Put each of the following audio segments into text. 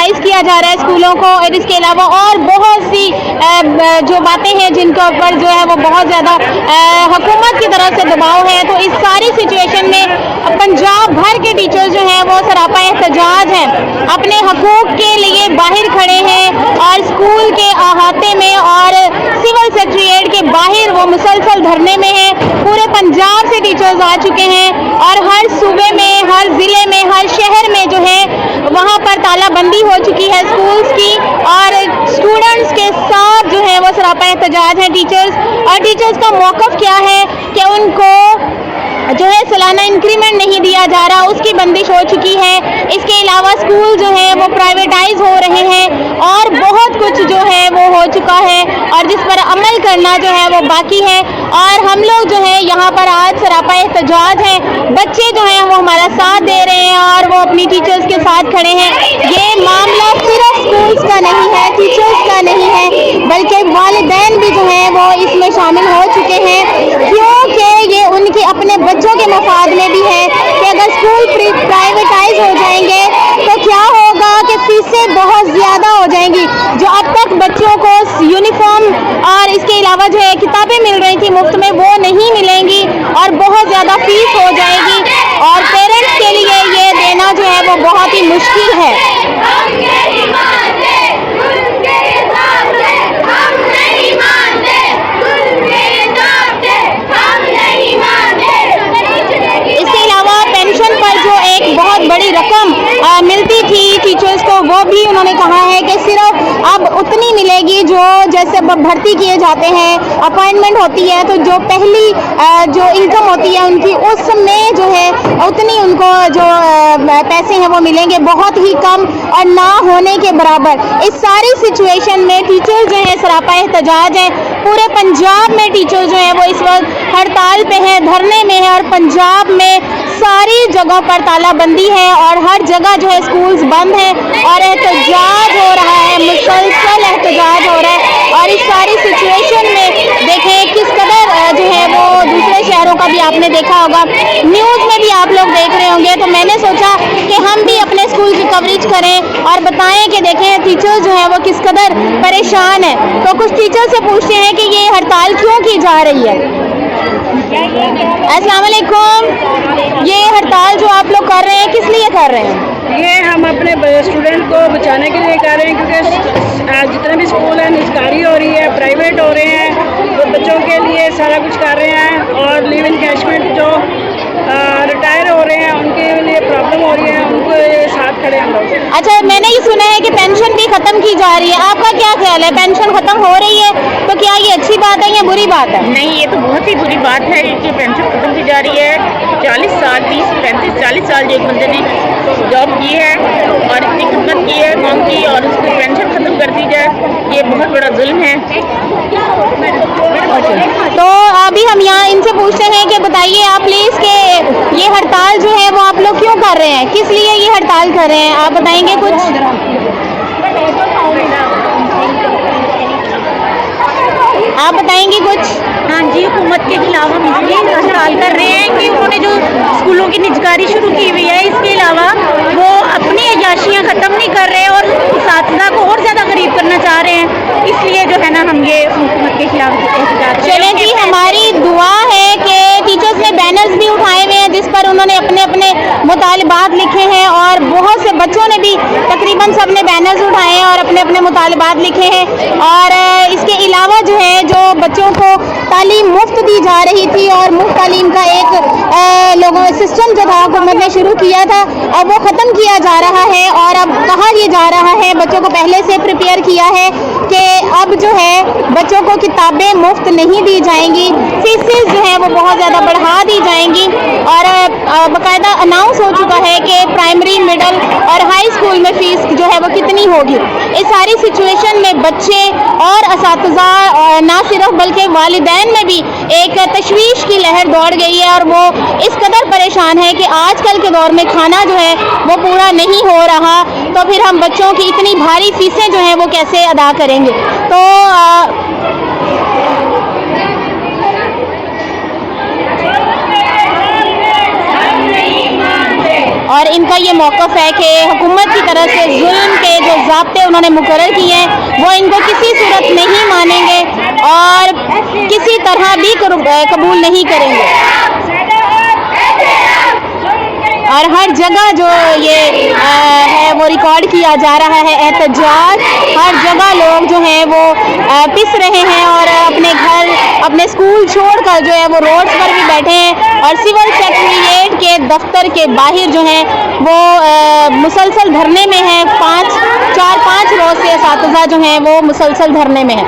Privatise किया जा रहा है स्कूलों को, और इसके अलावा और बहुत सी जो बातें हैं जिनके ऊपर जो है वो बहुत ज़्यादा हुकूमत की तरफ से दबाव है। तो इस सारी सिचुएशन में पंजाब भर के टीचर्स जो हैं वो सरापा एहतजाज हैं, अपने हकूक़ के लिए बाहर खड़े हैं और स्कूल के अहाते में और सिविल सेक्रेटेरिएट के बाहर वो मुसलसल धरने में हैं। पूरे पंजाब से टीचर्स आ चुके हैं और हर सूबे में, हर ज़िले में, हर शहर में जो है वहाँ पर तालाबंदी हो चुकी है स्कूल्स की, और स्टूडेंट्स के साथ जो है वो सरापा एहतजाज है टीचर्स। और टीचर्स का मौक़िफ़ क्या है कि उनको जो है सालाना इंक्रीमेंट नहीं दिया जा रहा, उसकी बंदिश हो चुकी है। इसके अलावा स्कूल जो है वो प्राइवेटाइज हो रहे हैं और बहुत कुछ जो है वो हो चुका है और जिस पर अमल करना जो है वो बाकी है। और हम लोग जो है यहाँ पर आज सरापा एहतजाज हैं, बच्चे जो हैं वो हमारा साथ दे रहे हैं और वो अपनी टीचर्स के साथ खड़े हैं। ये मामला सिर्फ स्कूल्स का नहीं है, टीचर्स का नहीं है, बल्कि वालिदैन भी जो हैं वो इसमें शामिल हो चुके हैं, क्योंकि ये उनके अपने बच्चों के मफाद में भी है कि अगर स्कूल प्राइवेटाइज हो जाएंगे तो क्या होगा कि फीसें बहुत ज़्यादा हो जाएंगी। जो अब तक बच्चों को यूनिफॉर्म और इसके अलावा जो है किताबें मिल रही थी मुफ्त में, वो नहीं मिलेंगी और बहुत ज़्यादा फीस हो जाएगी और पेरेंट्स के लिए ये देना जो है वो बहुत ही मुश्किल है। बहुत बड़ी रकम मिलती थी टीचर्स को, वो भी उन्होंने कहा है कि सिर्फ अब उतनी मिलेगी जो जैसे भर्ती किए जाते हैं, अपॉइंटमेंट होती है तो जो पहली जो इनकम होती है उनकी, उसमें जो है उतनी उनको जो पैसे हैं वो मिलेंगे, बहुत ही कम और ना होने के बराबर। इस सारी सिचुएशन में टीचर्स जो है सरापा एहतजाज है। पूरे पंजाब में टीचर्स जो है वो इस वक्त हड़ताल पे हैं, धरने में है और पंजाब में सारी जगह पर तालाबंदी है और हर जगह जो है स्कूल्स बंद हैं और एहतजाज हो रहा है, मुसलसल एहतजाज हो रहा है। और इस सारी सिचुएशन में देखें किस कदर जो है वो दूसरे शहरों का भी आपने देखा होगा, न्यूज़ में भी आप लोग देख रहे होंगे। तो मैंने सोचा कि हम भी अपने स्कूल की कवरेज करें और बताएं कि देखें टीचर्स जो है वो किस कदर परेशान है। तो कुछ टीचर से पूछते हैं कि ये हड़ताल क्यों की जा रही है। अस्सलाम वालेकुम, ये हड़ताल जो आप लोग कर रहे हैं किस लिए कर रहे हैं? ये हम अपने स्टूडेंट को बचाने के लिए कर रहे हैं, क्योंकि जितने भी स्कूल हैं निजकारी हो रही है, प्राइवेट हो रहे हैं, तो बच्चों के लिए सारा कुछ कर रहे हैं। और लिव इन कैशमेंट जो रिटायर हो रहे हैं उनके लिए प्रॉब्लम हो रही है, उनको साथ खड़े हम लोग। अच्छा, मैंने ये सुना है कि पेंशन भी ख़त्म की जा रही है, आपका क्या ख्याल है? पेंशन ख़त्म हो रही है तो क्या ये अच्छी बात है या बुरी बात है? नहीं, ये तो बहुत ही बुरी बात है कि पेंशन ख़त्म की जा रही है। 40 साल 30 35 40 साल जो एक बंदे ने जॉब की है और इतनी खिदमत की है कौम की, और उसकी पेंशन ख़त्म कर दी जाए, ये बहुत बड़ा जुल्म है। तो अभी हम यहाँ इनसे पूछते हैं कि बताइए आप प्लीज़ कि ये हड़ताल जो है वो आप लोग क्यों कर रहे हैं, किस लिए ये हड़ताल कर रहे हैं, आप बताएंगे कुछ? आप बताएंगे कुछ? हाँ जी, हुकूमत के खिलाफ हम इसलिए हड़ताल कर रहे हैं कि उन्होंने जो स्कूलों की निजकारी शुरू की हुई है, इसके अलावा वो अपनी अयाशियाँ ख़त्म नहीं कर रहे और उस्ताद को और ज़्यादा गरीब करना चाह रहे हैं। इसलिए जो है ना हम ये हुकूमत के खिलाफ एहतजाज। चलें जी, हमारी दुआ है कि टीचर्स ने बैनर्स भी उठाए हुए हैं जिस पर उन्होंने अपने अपने मुतालबात लिखे हैं और बहुत से बच्चों ने भी तकरीबन सब ने बैनर्स उठाए हैं और अपने अपने मुतालबात लिखे हैं। और इसके अलावा जो है जो बच्चों को तालीम मुफ्त दी जा रही थी और मुफ्त तालीम का एक लोगों सिस्टम जो था हुकूमत ने शुरू किया था और वो ख़त्म किया जा रहा है। और अब कहा यह जा रहा है, बच्चों को पहले से प्रिपेयर किया है कि अब जो है बच्चों को किताबें मुफ्त नहीं दी जाएंगी, फीसेस जो है वो बहुत ज़्यादा बढ़ा दी जाएंगी और बाकायदा अनाउंस हो चुका है कि प्राइमरी, मिडल और हाई स्कूल में फ़ीस जो है वो कितनी होगी। इस सारी सिचुएशन में बच्चे और असातिज़ा ना सिर्फ बल्कि वालिदैन में भी एक तशवीश की लहर दौड़ गई है और वो इस कदर परेशान है कि आजकल के दौर में खाना जो है वो पूरा नहीं हो रहा, तो फिर हम बच्चों की इतनी भारी फीसें जो हैं वो कैसे अदा करेंगे। तो और इनका ये ये मौक़िफ़ है कि हुकूमत की तरफ से जुल्म के जो ज़ाब्ते उन्होंने मुकर्रर किए हैं वो इनको किसी सूरत नहीं मानेंगे और किसी तरह भी कबूल नहीं करेंगे। और हर जगह जो ये है वो रिकॉर्ड किया जा रहा है एहतजाज, हर जगह लोग जो हैं वो पिस रहे हैं और अपने घर अपने स्कूल छोड़कर जो है वो रोड्स पर भी बैठे हैं और सिविल सेक्रेटेरिएट के दफ्तर के बाहर जो है वो मुसलसल धरने में है। 4-5 रोज़ से असातिज़ा जो हैं वो मुसलसल धरने में है।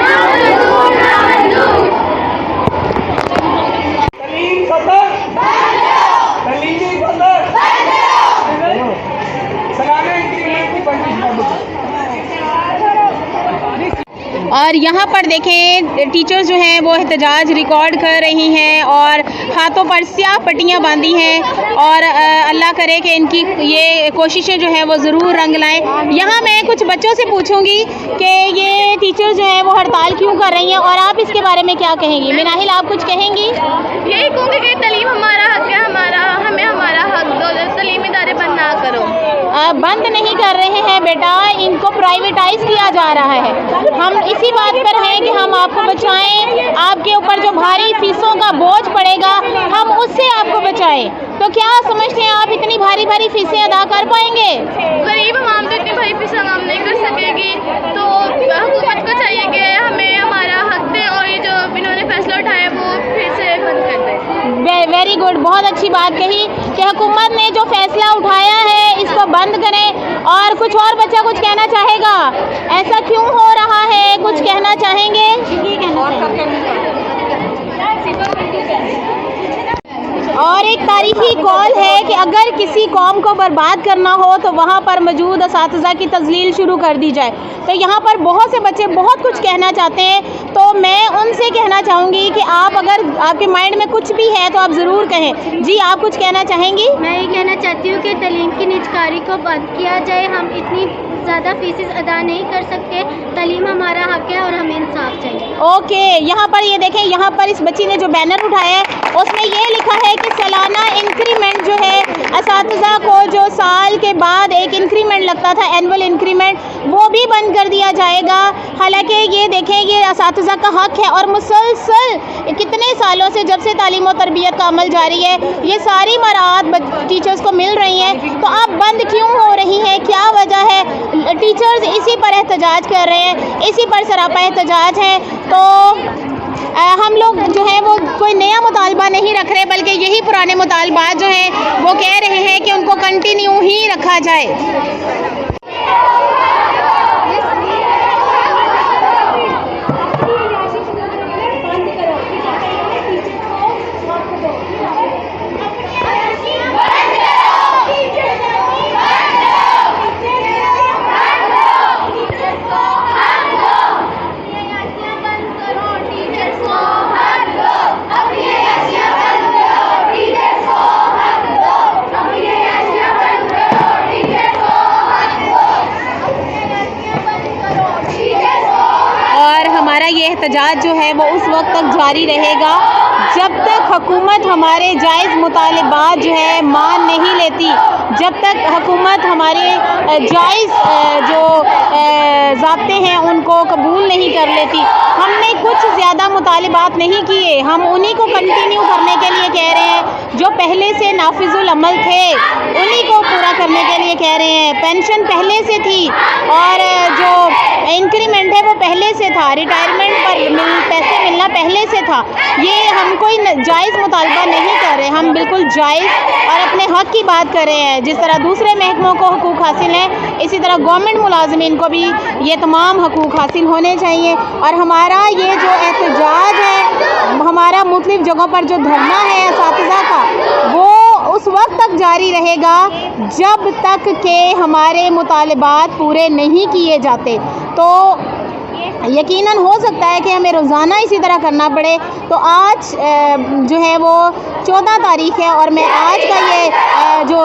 और यहाँ पर देखें टीचर्स जो हैं वो एहतजाज रिकॉर्ड कर रही हैं और हाथों पर स्याह पट्टियाँ बांधी हैं और अल्लाह करे कि इनकी ये कोशिशें जो हैं वो ज़रूर रंग लाएं। यहाँ मैं कुछ बच्चों से पूछूंगी कि ये टीचर्स जो हैं वो हड़ताल क्यों कर रही हैं और आप इसके बारे में क्या कहेंगी। मिनाहिल, आप कुछ कहेंगी? यही कहूँगी कि तालीम हमारा हक है, हमें हमारा हक दो, तालीमी इदारे बंद ना करो। बंद नहीं कर रहे हैं बेटा, इनको प्राइवेटाइज किया जा रहा है। हम इसी बात पर हैं कि हम आपको बचाएं, आपके ऊपर जो भारी फीसों का बोझ पड़ेगा हम उससे आपको बचाएं। तो क्या समझते हैं आप इतनी भारी भारी फीसें अदा कर पाएंगे? गरीब आवाम तो इतनी भारी फीस आवाम नहीं कर सकेगी, तो हुकूमत को चाहिए कि हमें हमारा हक दे और ये जो इन्होंने फैसला उठाया वो फिर से बंद कर दे। वेरी गुड, बहुत अच्छी बात कही कि हुकूमत ने जो फैसला उठाया है इसको बंद करें। और कुछ और बच्चा कुछ कहना चाहेगा, ऐसा क्यों हो रहा है, कुछ कहना चाहेंगे? और एक तारीखी कॉल है कि अगर किसी कौम को बर्बाद करना हो तो वहाँ पर मौजूद असातिज़ा की तज़लील शुरू कर दी जाए। तो यहाँ पर बहुत से बच्चे बहुत कुछ कहना चाहते हैं, तो मैं उनसे कहना चाहूँगी कि आप अगर आपके माइंड में कुछ भी है तो आप ज़रूर कहें। जी, आप कुछ कहना चाहेंगी? मैं ये कहना चाहती हूँ कि तालीम की निजकारी को बंद किया जाए। हम इतनी ज़्यादा फीसेस अदा नहीं कर सकते, तालीम हमारा हक है और हमें इंसाफ चाहिए। ओके, यहाँ पर ये देखें, यहाँ पर इस बच्ची ने जो बैनर उठाया है उसमें ये लिखा है कि सालाना इंक्रीमेंट जो है असातिज़ा को जो साल के बाद एक इंक्रीमेंट लगता था, एनुअल इंक्रीमेंट, वो भी बंद कर दिया जाएगा। हालांकि ये देखें ये असातिज़ा का हक है और मुसलसल कितने सालों से जब से तालीम और तरबियत का अमल जारी है ये सारी मराहत टीचर्स को मिल रही हैं, तो अब बंद क्यों हो रही हैं, क्या वजह है? टीचर्स इसी पर एहतजाज कर रहे हैं, इसी पर सरापा एहतजाज है। तो हम लोग जो है वो कोई नया मुतालबा नहीं रख रहे, बल्कि यही पुराने मुतालबात जो हैं वो कह रहे हैं कि उनको कंटिन्यू ही रखा जाए। ये एहतजाज जो है वो उस वक्त तक जारी रहेगा जब तक हुकूमत हमारे जायज़ मुतालिबात जो है मान नहीं लेती, जब तक हुकूमत हमारे जायज़ जो ज़ाब्ते हैं उनको कबूल नहीं कर लेती। हमने कुछ ज़्यादा मुतालिबात नहीं किए, हम उन्हीं को कंटिन्यू करने के लिए कह रहे हैं जो पहले से नाफिजुल अमल थे, उन्हीं को पूरा करने के लिए कह रहे हैं। पेंशन पहले से थी और जो इंक्रीमेंट है वो पहले से था, रिटायरमेंट पर पैसे मिलना पहले से था। ये हम कोई जायज़ मुतालबा नहीं कर रहे, हम बिल्कुल जायज़ और अपने हक़ की बात कर रहे हैं। जिस तरह दूसरे महकमों को हकूक़ हासिल हैं, इसी तरह गवर्नमेंट मुलाजमीन को भी ये तमाम हकूक़ हासिल होने चाहिए। और हमारा ये जो एहतजाज है, हमारा मुख्तलिफ़ जगहों पर जो धरना है असातिज़ा का, वो उस वक्त तक जारी रहेगा जब तक के हमारे मुतालबात पूरे नहीं किए जाते। तो यकीनन हो सकता है कि हमें रोज़ाना इसी तरह करना पड़े। तो आज जो है वो 14 तारीख है और मैं आज का ये जो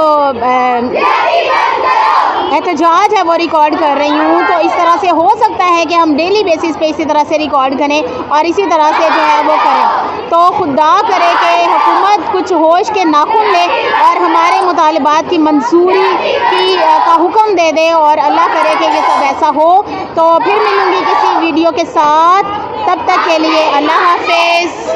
एहतजाज है वो रिकॉर्ड कर रही हूँ। तो इस तरह से हो सकता है कि हम डेली बेसिस पे इसी तरह से रिकॉर्ड करें और इसी तरह से जो है वो करें। تو خدا کرے کہ حکومت کچھ ہوش کے ناخن لے اور ہمارے مطالبات کی منظوری کا حکم دے دے، اور اللہ کرے کہ یہ سب ایسا ہو. تو پھر ملوں گی کسی ویڈیو کے ساتھ، تب تک کے لیے اللہ حافظ.